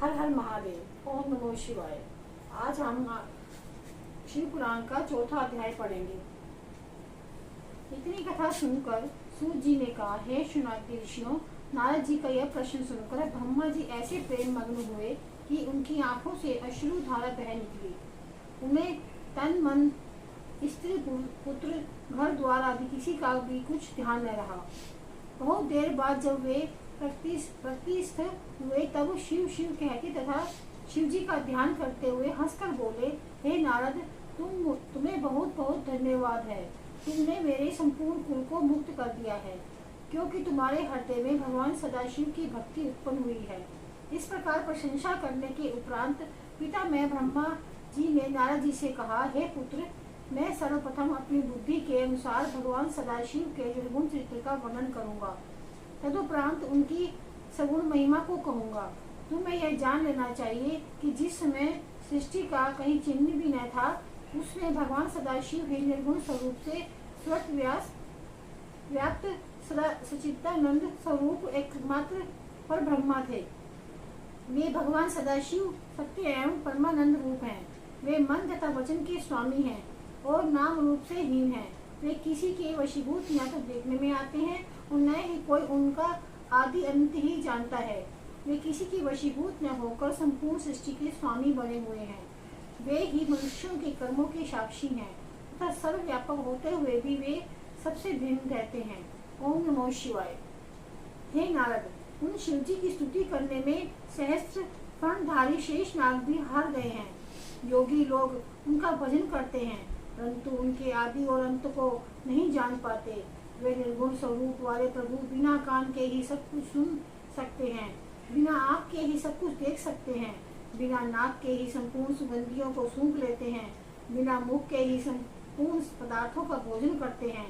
हर हर महादेव। ओम नमो शिवाय। आज हम शिव पुराण का चौथा अध्याय पढ़ेंगे। इतनी कथा सुनकर सूत जी ने कहा, हे शुनाती ऋषियों, नारद जी का यह प्रश्न सुनकर ब्रह्मा जी ऐसे प्रेम मग्न हुए कि उनकी आंखों से अश्रु धारा बह निकली। उन्हें तन मन, स्त्री पुत्र, घर द्वार आदि किसी का भी कुछ ध्यान न रहा। बहुत देर बाद जब वे प्रतिस्थ हुए तब शिव शिव कहते तथा शिव जी का ध्यान करते हुए हंसकर बोले, हे नारद, तुम्हें बहुत बहुत धन्यवाद है। तुमने मेरे संपूर्ण कुल को मुक्त कर दिया है, क्योंकि तुम्हारे हृदय में भगवान सदाशिव की भक्ति उत्पन्न हुई है। इस प्रकार प्रशंसा करने के उपरांत पिता मैं ब्रह्मा जी ने नारद जी से कहा, हे पुत्र, मैं सर्वप्रथम अपनी बुद्धि के अनुसार भगवान सदाशिव के निर्गुण चरित्र का वर्णन करूंगा। तदुपरांत उनकी सगुण महिमा को कहूंगा। तुम्हें यह जान लेना चाहिए कि जिस समय सृष्टि का कहीं चिन्ह भी न था, उसमें भगवान सदाशिव ही निर्गुण स्वरूप से स्वत व्याप्त सचिदानंद स्वरूप एकमात्र पर ब्रह्मा थे। वे भगवान सदाशिव सत्य एवं परमानंद रूप हैं। वे मन तथा वचन के स्वामी हैं और नाम रूप से हीन हैं। वे किसी के वशीभूत न तो देखने में आते हैं और न ही कोई उनका आदि अंत ही जानता है। वे किसी की वशीभूत न होकर संपूर्ण सृष्टि के स्वामी बने हुए हैं। वे ही मनुष्यों के कर्मों के साक्षी हैं तथा सर्वव्यापक होते हुए भी वे सबसे भिन्न रहते हैं। ओम नमो शिवाय। हे नारद, उन शिव जी की स्तुति करने में सहस्त्र फणधारी शेष नाग भी हार गए हैं। योगी लोग उनका भजन करते हैं, परंतु उनके आदि और अंत को नहीं जान पाते। वे निर्गुण स्वरूप वाले प्रभु बिना कान के ही सब कुछ सुन सकते हैं, बिना आँख के ही सब कुछ देख सकते हैं, बिना नाक के ही संपूर्ण सुगंधियों को सूंघ लेते हैं, बिना मुख के ही संपूर्ण पदार्थों का भोजन करते हैं,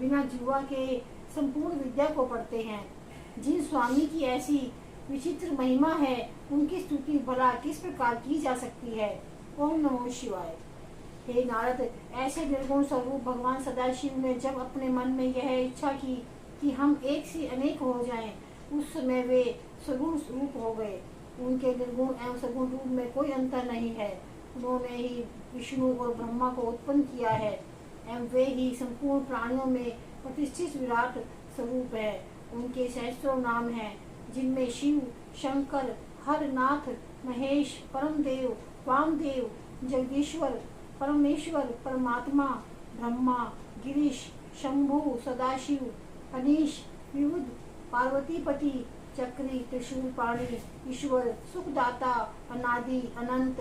बिना जीवा के संपूर्ण विद्या को पढ़ते हैं। जिन स्वामी की ऐसी विचित्र महिमा है, उनकी स्तुति भला किस प्रकार की जा सकती है। ओम नमो शिवाय। हे नारद, ऐसे निर्गुण स्वरूप भगवान सदाशिव ने जब अपने मन में यह इच्छा की कि हम एक से अनेक हो जाएं, उस समय वे सगुण रूप हो गए। उनके निर्गुण एवं सगुण रूप में कोई अंतर नहीं है। उन्होंने ही विष्णु और ब्रह्मा को उत्पन्न किया है एवं वे ही संपूर्ण प्राणियों में प्रतिष्ठित विराट स्वरूप है। उनके सहस्त्रों नाम हैं, जिनमें शिव, शंकर, हर, नाथ, महेश, परमदेव, वामदेव, जगदीश्वर, परमेश्वर, परमात्मा, ब्रह्मा, गिरीश, शंभु, सदाशिव, अनीश, विबुध, पार्वतीपति, चक्री, त्रिशूल पाणी, ईश्वर, सुखदाता, अनादि, अनंत,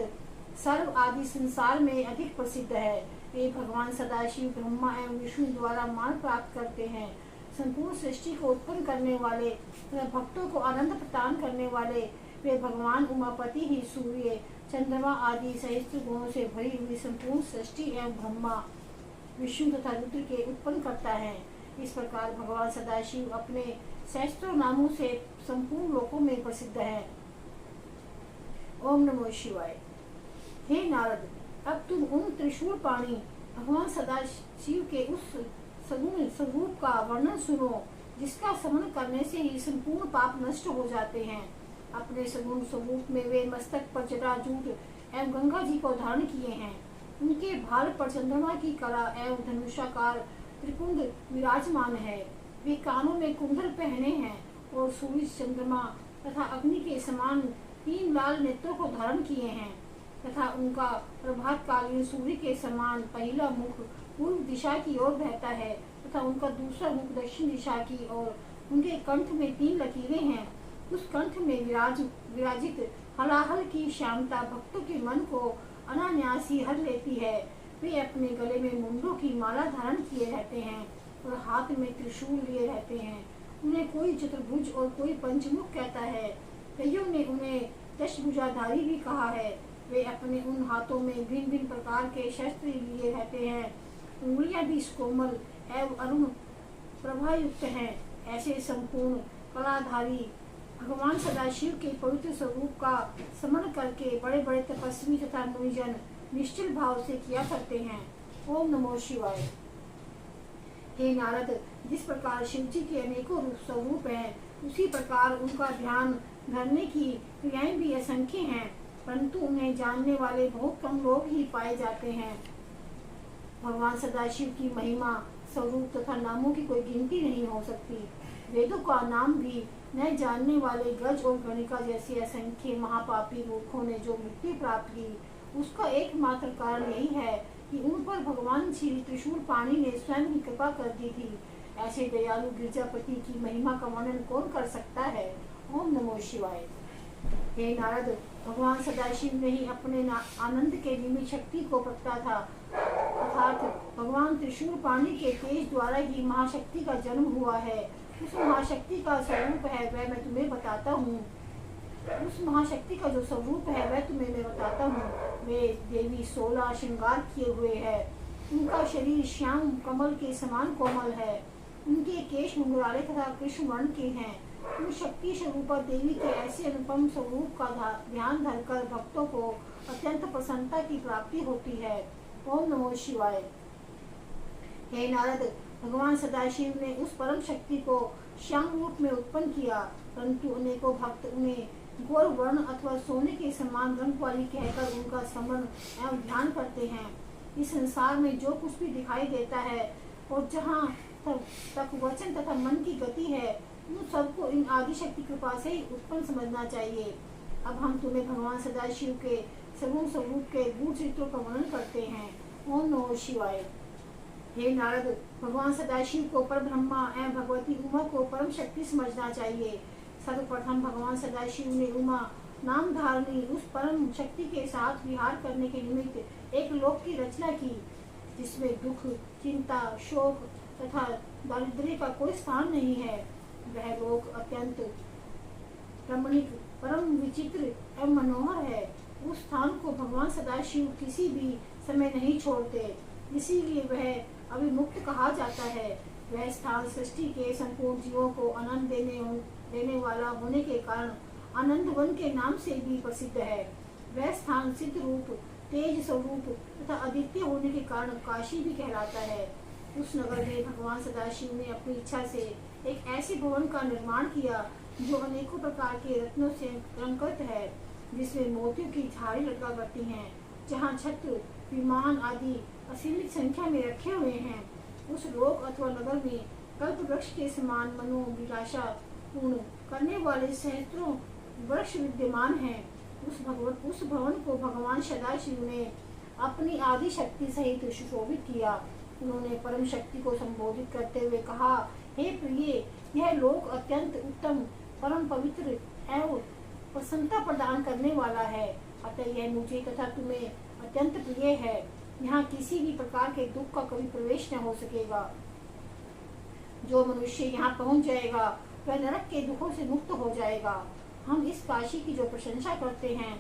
सर्व आदि संसार में अधिक प्रसिद्ध है। वे भगवान सदाशिव ब्रह्मा एवं विष्णु द्वारा मान प्राप्त करते हैं। संपूर्ण सृष्टि को उत्पन्न करने वाले, भक्तों को आनंद प्रदान करने वाले वे भगवान उमापति ही सूर्य, चंद्रमा आदि सहस्त्र गुणों से भरी हुई संपूर्ण सृष्टि एवं ब्रह्मा, विष्णु तथा रुद्र के उत्पन्न करता है। इस प्रकार भगवान सदाशिव अपने सहस्त्रों नामों से संपूर्ण लोकों में प्रसिद्ध है। ओम नमो शिवाय। हे नारद, अब तुम उन त्रिशूल पाणी भगवान सदाशिव के उस सगुण स्वरूप का वर्णन सुनो, जिसका स्मरण करने से ही संपूर्ण पाप नष्ट हो जाते हैं। अपने सगुण स्वरूप में वे मस्तक पर जटाजूट एवं गंगा जी को धारण किए हैं। उनके भाल पर चंद्रमा की कला एवं धनुषाकार त्रिपुंड विराजमान है। वे कानों में कुंडल पहने हैं और सूर्य, चंद्रमा तथा अग्नि के समान 3 लाल नेत्रों को धारण किए हैं तथा उनका प्रभात कालीन सूर्य के समान पहला मुख पूर्व दिशा की ओर बहता है तथा उनका दूसरा मुख दक्षिण दिशा की ओर। उनके कंठ में 3 लकीरें हैं। उस कंठ में विराजित हलाहल की श्यामता भक्तों के मन को अनायास ही हर लेती है। वे अपने गले में मुंडों की माला धारण किए रहते हैं और हाथ में त्रिशूल लिए रहते हैं। उन्हें कोई चतुर्भुज और कोई पंचमुख कहता है। कईयों ने उन्हें दशभुजाधारी भी कहा है। वे अपने उन हाथों में भिन्न भिन्न प्रकार के शस्त्र लिए रहते हैं। उंगलियां भी कोमल एवं अरुण प्रभायुक्त हैं। ऐसे संपूर्ण कलाधारी भगवान सदाशिव के पवित्र स्वरूप का स्मरण करके बड़े बड़े तपस्वी तथा मुनिजन निश्चल भाव से किया करते हैं। ओम नमो शिवाय। हे नारद, जिस प्रकार शिव जी के अनेकों स्वरूप हैं, उसी प्रकार उनका ध्यान धरने की क्रियाएं भी असंख्य हैं, परंतु उन्हें जानने वाले बहुत कम लोग ही पाए जाते हैं। भगवान सदाशिव की महिमा, स्वरूप तथा नामों की कोई गिनती नहीं हो सकती। वेदों का नाम भी न जानने वाले गज और गणिका जैसे असंख्य महापापी मूर्खों ने जो मृत्यु प्राप्त की, उसका एकमात्र कारण यही है कि उन पर भगवान श्री त्रिशूल पाणी ने स्वयं ही कृपा कर दी थी। ऐसे दयालु गिरजापति की महिमा का वर्णन कौन कर सकता है। ओम नमो शिवाय। हे नारद, भगवान सदाशिव ने ही अपने आनंद के निमित्त शक्ति को प्रकटा था, अर्थात भगवान त्रिशूल पाणी के तेज द्वारा ही महाशक्ति का जन्म हुआ है। उस महाशक्ति का स्वरूप है वह मैं तुम्हें बताता हूँ। उस महाशक्ति का जो स्वरूप है वह तुम्हें मैं बताता हूँ। वे देवी 16 श्रृंगार किए हुए है। उनका शरीर श्याम कमल के समान कोमल है। उनके केश मुंगराले तथा कृष्ण वर्ण के हैं। उन शक्ति स्वरूपा देवी के ऐसे अनुपम स्वरूप का ध्यान धरकर भक्तों को अत्यंत प्रसन्नता की प्राप्ति होती है। ओम नमो शिवाय। हे नारद, भगवान सदाशिव ने उस परम शक्ति को श्याम रूप में उत्पन्न किया, परंतु अनेकों भक्त उन्हें गोर वर्ण अथवा सोने के समान रंग वाली कहकर उनका स्मरण एवं ध्यान करते हैं। इस संसार में जो कुछ भी दिखाई देता है और जहाँ तक वचन तथा मन की गति है, उन सबको इन आदि शक्ति कृपा से ही उत्पन्न समझना चाहिए। अब हम तुम्हें भगवान सदाशिव के सगुण स्वरूप के गूढ़ चित्रों का वर्णन करते हैं। ओम नमो शिवाय। हे नारद, भगवान सदाशिव को पर ब्रह्मा एवं भगवती उमा को परम शक्ति समझना चाहिए। सर्वप्रथम भगवान सदाशिव ने उमा नाम धारणी उस परम शक्ति के साथ विहार करने के निमित्त एक लोक की रचना की, जिसमें दुख, चिंता, शोक तथा दारिद्र्य का कोई स्थान नहीं है। वह लोक अत्यंत रमणीक, परम विचित्र एवं मनोहर है। उस स्थान को भगवान सदाशिव किसी भी समय नहीं छोड़ते, इसीलिए वह अभिमुक्त कहा जाता है। वह स्थान सृष्टि के संपूर्ण जीवों को आनंद देने वाला होने के कारण आनंदवन के नाम से भी प्रसिद्ध है। वह स्थान सिद्ध रूप, तेज स्वरूप तथा अद्वितीय होने के कारण काशी भी कहलाता है। उस नगर में भगवान सदाशिव ने अपनी इच्छा से एक ऐसे भवन का निर्माण किया जो अनेकों प्रकार के रत्नों से अलंकृत है, जिसमें मोतियों की झाड़ी लटका करती हैं, जहाँ छत्र, विमान आदि असीमित संख्या में रखे हुए हैं। उस लोक अथवा नगर में कल्प वृक्ष के समान मनोविलासा पूर्ण करने वाले सहस्त्रों वृक्ष विद्यमान हैं। उस भवन को भगवान सदाशिव ने अपनी आदि शक्ति सहित सुशोभित किया। उन्होंने परम शक्ति को संबोधित करते हुए कहा, हे प्रिय, यह लोक अत्यंत उत्तम, परम पवित्र एवं प्रसन्नता प्रदान करने वाला है। अतः यह मुझे तथा तुम्हें अत्यंत प्रिय है। यहाँ किसी भी प्रकार के दुख का कभी प्रवेश न हो सकेगा। जो मनुष्य यहाँ पहुँच जाएगा वह नरक के दुखों से मुक्त हो जाएगा। हम इस काशी की जो प्रशंसा करते हैं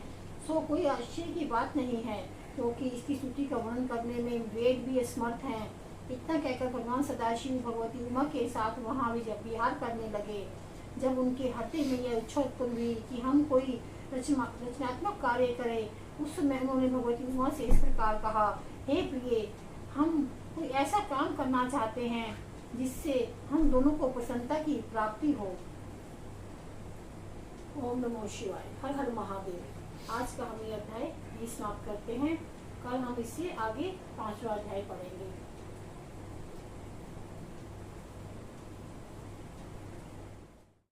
सो कोई आश्चर्य की बात नहीं है, क्योंकि इसकी स्तुति का वर्णन करने में वेद भी असमर्थ हैं। इतना कहकर भगवान सदाशिव भगवती उमा के साथ वहाँ भी जब विहार करने लगे। जब उनके हृदय में यह इच्छा उत्पन्न हुई कि हम कोई रचनात्मक कार्य करें, उस समय उन्होंने भगवती उमा से इस प्रकार कहा, हे प्रिय, हम कोई ऐसा काम करना चाहते हैं जिससे हम दोनों को प्रसन्नता की प्राप्ति हो। ओम नमो शिवाय। हर हर महादेव। आज का हम ये अध्याय समाप्त करते हैं। कल हम इससे आगे 5वां अध्याय पढ़ेंगे।